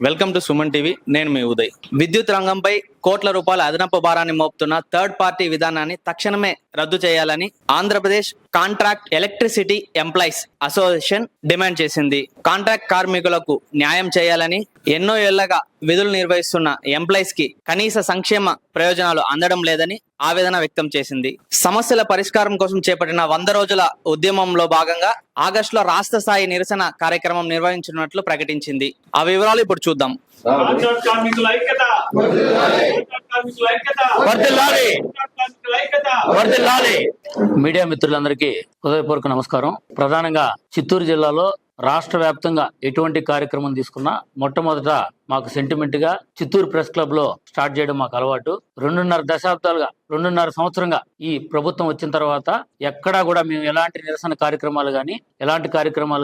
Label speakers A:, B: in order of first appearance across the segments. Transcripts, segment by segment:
A: Welcome to Suman TV. నేను మీ ఉదయ్. విద్యుత్ రంగంపై కోట్ల రూపాయల అదనపు భారాన్ని మోపుతున్న థర్డ్ పార్టీ విధానాన్ని తక్షణమే రద్దు చేయాలని Andhra Pradesh contract electricity employees association demand చేసింది. కాంట్రాక్ట్ కార్మికులకు న్యాయం చేయాలని, ఎన్నో ఏళ్లగా విధులు నిర్వహిస్తున్న ఎంప్లాయీస్ కి కనీస సంక్షేమ ప్రయోజనాలు అందడం లేదని ఆవేదన వ్యక్తం చేసింది. సమస్యల పరిష్కారం కోసం చేపట్టిన 100 రోజుల ఉద్యమంలో భాగంగా ఆగస్టులో రాష్ట్ర స్థాయి నిరసన కార్యక్రమం నిర్వహించనున్నట్లు ప్రకటించింది. ఆ వివరాలు ఇప్పుడు చూద్దాం.
B: మీడియా మిత్రులందరికీ హృదయపూర్వక నమస్కారం. ప్రధానంగా చిత్తూరు జిల్లాలో రాష్ట్ర వ్యాప్తంగా ఎటువంటి కార్యక్రమం తీసుకున్నా మొట్టమొదట మాకు సెంటిమెంట్ గా చిత్తూరు ప్రెస్ క్లబ్ లో స్టార్ట్ చేయడం మాకు అలవాటు. 2.5 సంవత్సరంగా ఈ ప్రభుత్వం వచ్చిన తర్వాత ఎక్కడా కూడా మేము ఎలాంటి నిరసన కార్యక్రమాలు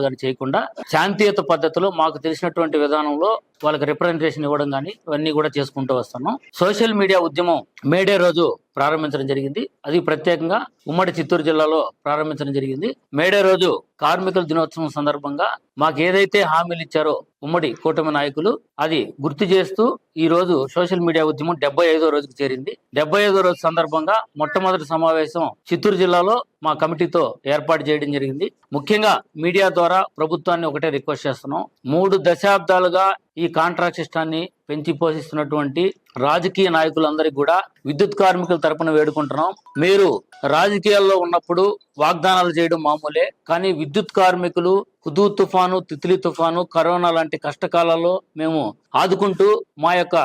B: గాని చేయకుండా శాంతియుత పద్ధతిలో మాకు తెలిసినటువంటి విధానంలో వాళ్ళకి రిప్రజెంటేషన్ ఇవ్వడం గానీ ఇవన్నీ కూడా చేసుకుంటూ వస్తున్నాం. సోషల్ మీడియా ఉద్యమం మేడే రోజు ప్రారంభించడం జరిగింది. అది ప్రత్యేకంగా ఉమ్మడి చిత్తూరు జిల్లాలో ప్రారంభించడం జరిగింది. మేడే రోజు కార్మికుల దినోత్సవం సందర్భంగా మాకు ఏదైతే హామీలు ఇచ్చారో ఉమ్మడి కూటమి నాయకులు అది గుర్తు చేస్తూ ఈ రోజు సోషల్ మీడియా ఉద్యమం 75వ రోజుకు చేరింది. 75వ రోజు సందర్భంగా మొట్టమొదటి సమావేశం చిత్తూరు జిల్లాలో మా కమిటీతో ఏర్పాటు చేయడం జరిగింది. ముఖ్యంగా మీడియా ద్వారా ప్రభుత్వాన్ని ఒకటే రిక్వెస్ట్ చేస్తున్నాం. 3 దశాబ్దాలుగా ఈ కాంట్రాక్ట్ సిస్టాన్ని పెంచి పోషిస్తున్నటువంటి రాజకీయ నాయకులందరికీ కూడా విద్యుత్ కార్మికుల తరపున వేడుకుంటున్నాం. మీరు రాజకీయాల్లో ఉన్నప్పుడు వాగ్దానాలు చేయడం మామూలే, కానీ విద్యుత్ కార్మికులు హుదూ తుఫాను, తిత్లీ తుఫాను, కరోనా లాంటి కష్టకాలాల్లో మేము ఆదుకుంటూ మా యొక్క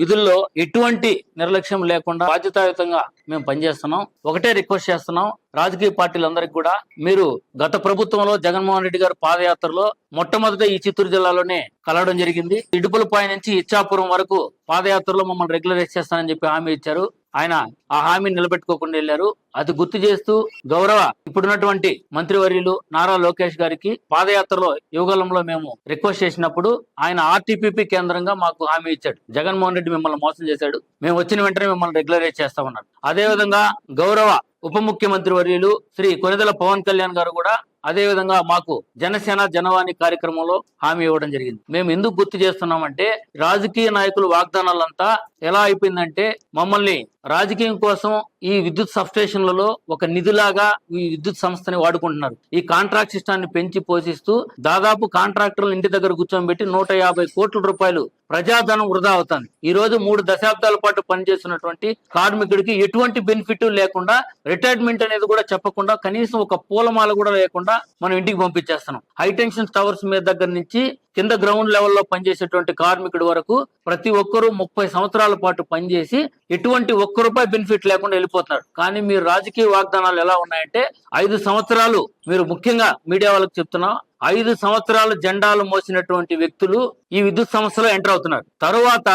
B: విధుల్లో ఎటువంటి నిర్లక్ష్యం లేకుండా బాధ్యతాయుతంగా మేము పనిచేస్తున్నాం. ఒకటే రిక్వెస్ట్ చేస్తున్నాం రాజకీయ పార్టీలందరికీ కూడా, మీరు గత ప్రభుత్వంలో జగన్మోహన్ రెడ్డి గారు పాదయాత్రలో మొట్టమొదట ఈ చిత్తూరు జిల్లాలోనే కలవడం జరిగింది. ఇడుపులపాయ నుంచి ఇచ్చాపురం వరకు పాదయాత్రలో మమ్మల్ని రెగ్యులరైజ్ చేస్తానని చెప్పి హామీ ఇచ్చారు. ఆయన ఆ హామీని నిలబెట్టుకోకుండా వెళ్లారు. అది గుర్తు చేస్తూ గౌరవ ఇప్పుడున్నటువంటి మంత్రివర్యులు నారా లోకేష్ గారికి పాదయాత్రలో యువగలంలో మేము రిక్వెస్ట్ చేసినప్పుడు ఆయన ఆర్టీపీపీ కేంద్రంగా మాకు హామీ ఇచ్చాడు. జగన్మోహన్ రెడ్డి మిమ్మల్ని మోసం చేశాడు, మేము వచ్చిన వెంటనే మిమ్మల్ని రెగ్యులరైజ్ చేస్తామన్నారు. అదేవిధంగా గౌరవ ఉప ముఖ్యమంత్రి వర్యులు శ్రీ కొనిదెల పవన్ కళ్యాణ్ గారు కూడా అదే విధంగా మాకు జనసేన జనవాణి కార్యక్రమంలో హామీ ఇవ్వడం జరిగింది. మేము ఎందుకు గుర్తు చేస్తున్నామంటే రాజకీయ నాయకులు వాగ్దానాలంతా ఎలా అయిపోయిందంటే మమ్మల్ని రాజకీయం కోసం ఈ విద్యుత్ సబ్స్టేషన్లలో ఒక నిధిలాగా ఈ విద్యుత్ సంస్థని వాడుకుంటున్నారు. ఈ కాంట్రాక్ట్ సిస్టాన్ని పెంచి పోషిస్తూ దాదాపు కాంట్రాక్టర్లు ఇంటి దగ్గర కూర్చోబెట్టి 150 కోట్ల రూపాయలు ప్రజాధనం వృధా అవుతుంది. ఈ రోజు 3 దశాబ్దాల పాటు పనిచేస్తున్నటువంటి కార్మికుడికి ఎటువంటి బెనిఫిట్ లేకుండా, రిటైర్మెంట్ అనేది కూడా చెప్పకుండా, కనీసం ఒక పూలమాల కూడా లేకుండా మనం ఇంటికి పంపించేస్తున్నాం. హైటెన్షన్ టవర్స్ మీద దగ్గర నుంచి కింద గ్రౌండ్ లెవెల్లో పనిచేసేటువంటి కార్మికుడి వరకు ప్రతి ఒక్కరూ 30 సంవత్సరాల పాటు పనిచేసి ఎటువంటి ఒక్క రూపాయి బెనిఫిట్ లేకుండా వెళ్ళిపోతున్నారు. కానీ మీరు రాజకీయ వాగ్దానాలు ఎలా ఉన్నాయంటే 5 సంవత్సరాలు, మీరు ముఖ్యంగా మీడియా వాళ్ళకి చెప్తున్నా, 5 సంవత్సరాలు జెండాలు మోసినటువంటి వ్యక్తులు ఈ విద్యుత్ సంస్థలో ఎంటర్ అవుతున్నారు. తరువాత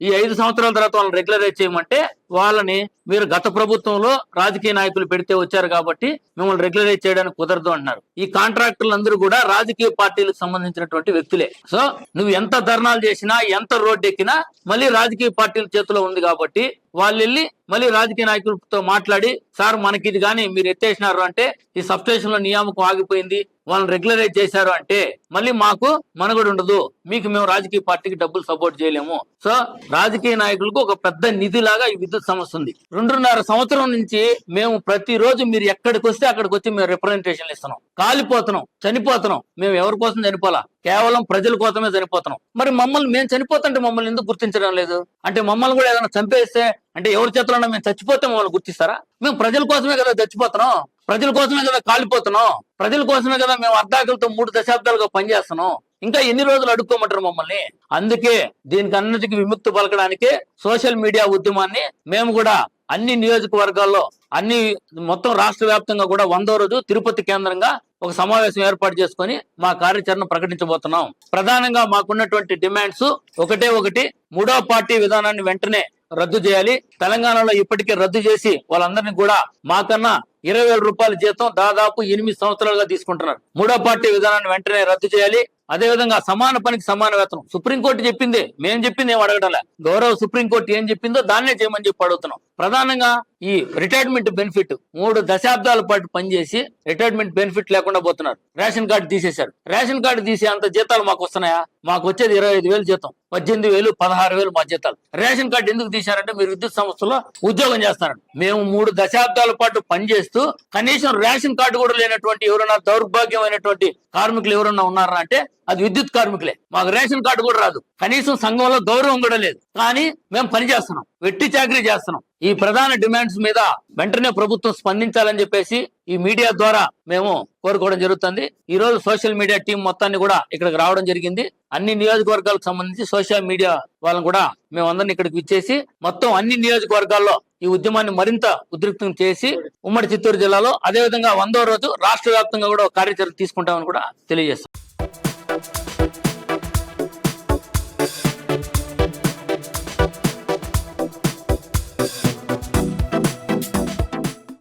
B: ఈ 5 సంవత్సరాల తర్వాత వాళ్ళని రెగ్యులరైజ్ చేయమంటే వాళ్ళని మీరు గత ప్రభుత్వంలో రాజకీయ నాయకులు పెడితే వచ్చారు కాబట్టి మిమ్మల్ని రెగ్యులరైజ్ చేయడానికి కుదరదు అంటున్నారు. ఈ కాంట్రాక్టర్లందరూ కూడా రాజకీయ పార్టీలకు సంబంధించినటువంటి వ్యక్తులే. సో నువ్వు ఎంత ధర్నాలు చేసినా, ఎంత రోడ్డు ఎక్కినా మళ్ళీ రాజకీయ పార్టీల చేతిలో ఉంది కాబట్టి వాళ్ళు వెళ్ళి మళ్ళీ రాజకీయ నాయకులతో మాట్లాడి, సార్ మనకి ఇది కానీ మీరు ఎత్తేసినారు అంటే, ఈ సబ్స్టేషన్ లో నియామకం ఆగిపోయింది, వాళ్ళని రెగ్యులరైజ్ చేశారు అంటే మళ్ళీ మాకు మనుగడ ఉండదు, మీకు మేము రాజకీయ పార్టీకి డబ్బులు సపోర్ట్ చేయలేము. సో రాజకీయ నాయకులకు ఒక పెద్ద నిధి లాగా ఈ విద్యుత్ సమస్య ఉంది. 2.5 సంవత్సరం నుంచి మేము ప్రతిరోజు మీరు ఎక్కడికి వస్తే అక్కడికి వచ్చి మేము రిప్రజెంటేషన్ ఇస్తున్నాం. కాలిపోతున్నాం, చనిపోతున్నాం. మేము ఎవరి కోసం చనిపోలా, కేవలం ప్రజల కోసమే చనిపోతున్నాం. మరి మేము చనిపోతుంటే మమ్మల్ని ఎందుకు గుర్తించడం లేదు? అంటే మమ్మల్ని కూడా ఏదైనా చంపేస్తే, అంటే ఎవరి చేతిలో మేము చచ్చిపోతే మమ్మల్ని గుర్తిస్తారా? మేము ప్రజల కోసమే కదా చచ్చిపోతున్నాం, ప్రజల కోసమే కదా కాలిపోతున్నాం, ప్రజల కోసమే కదా మేము అర్ధాకలతో 3 దశాబ్దాలుగా పనిచేస్తున్నాం. ఇంకా ఎన్ని రోజులు అడుక్కోమంటారు మమ్మల్ని? అందుకే దీనికి అన్నిటికీ విముక్తి పలకడానికే సోషల్ మీడియా ఉద్యమాన్ని మేము కూడా అన్ని నియోజకవర్గాల్లో, మొత్తం రాష్ట్ర వ్యాప్తంగా కూడా 100వ రోజు తిరుపతి కేంద్రంగా ఒక సమావేశం ఏర్పాటు చేసుకొని మా కార్యాచరణ ప్రకటించబోతున్నాం. ప్రధానంగా మాకున్నటువంటి డిమాండ్స్ ఒకటే ఒకటి, 3వ పార్టీ విధానాన్ని వెంటనే రద్దు చేయాలి. తెలంగాణలో ఇప్పటికే రద్దు చేసి వాళ్ళందరినీ కూడా మాకన్నా 20,000 రూపాయల జీతం దాదాపు 8 సంవత్సరాలుగా తీసుకుంటున్నారు. 3వ పార్టీ విధానాన్ని వెంటనే రద్దు చేయాలి. అదేవిధంగా సమాన పనికి సమాన వేతనం. సుప్రీంకోర్టు చెప్పింది, మేము చెప్పింది ఏం అడగడంలే. గౌరవ సుప్రీంకోర్టు ఏం చెప్పిందో దాన్నే చేయమని చెప్పి అడుగుతున్నాం. ప్రధానంగా ఈ రిటైర్మెంట్ బెనిఫిట్ 3 దశాబ్దాల పాటు పనిచేసి రిటైర్మెంట్ బెనిఫిట్ లేకుండా పోతున్నారు. రేషన్ కార్డు తీసేశారు. రేషన్ కార్డు తీసే అంత జీతాలు మాకు వస్తున్నాయా? మాకు వచ్చేది 25,000 జీతం, 18,000, 16,000 మా జీతాలు. రేషన్ కార్డు ఎందుకు తీశారంటే మీరు విద్యుత్ సంస్థలో ఉద్యోగం చేస్తారండి. మేము 3 దశాబ్దాల పాటు పనిచేస్తూ కనీసం రేషన్ కార్డు కూడా లేనటువంటి ఎవరైనా దౌర్భాగ్యమైనటువంటి కార్మికులు ఎవరన్నా ఉన్నారా అంటే అది విద్యుత్ కార్మికులే. మాకు రేషన్ కార్డు కూడా రాదు, కనీసం సంఘంలో గౌరవం కూడా లేదు. కానీ మేము పని చేస్తున్నాం, వెట్టి చాకరీ చేస్తున్నాం. ఈ ప్రధాన డిమాండ్స్ మీద వెంటనే ప్రభుత్వం స్పందించాలని చెప్పేసి ఈ మీడియా ద్వారా మేము కోరుకోవడం జరుగుతుంది. ఈ రోజు సోషల్ మీడియా టీం మొత్తాన్ని కూడా ఇక్కడికి రావడం జరిగింది. అన్ని నియోజకవర్గాలకు సంబంధించి సోషల్ మీడియా వాళ్ళని కూడా మేమందరిని ఇక్కడికి ఇచ్చేసి మొత్తం అన్ని నియోజకవర్గాల్లో ఈ ఉద్యమాన్ని మరింత ఉధృతం చేసి ఉమ్మడి చిత్తూరు జిల్లాలో అదేవిధంగా 100వ రోజు రాష్ట్ర వ్యాప్తంగా కూడా కార్యాచరణ తీసుకుంటామని కూడా తెలియజేస్తాం.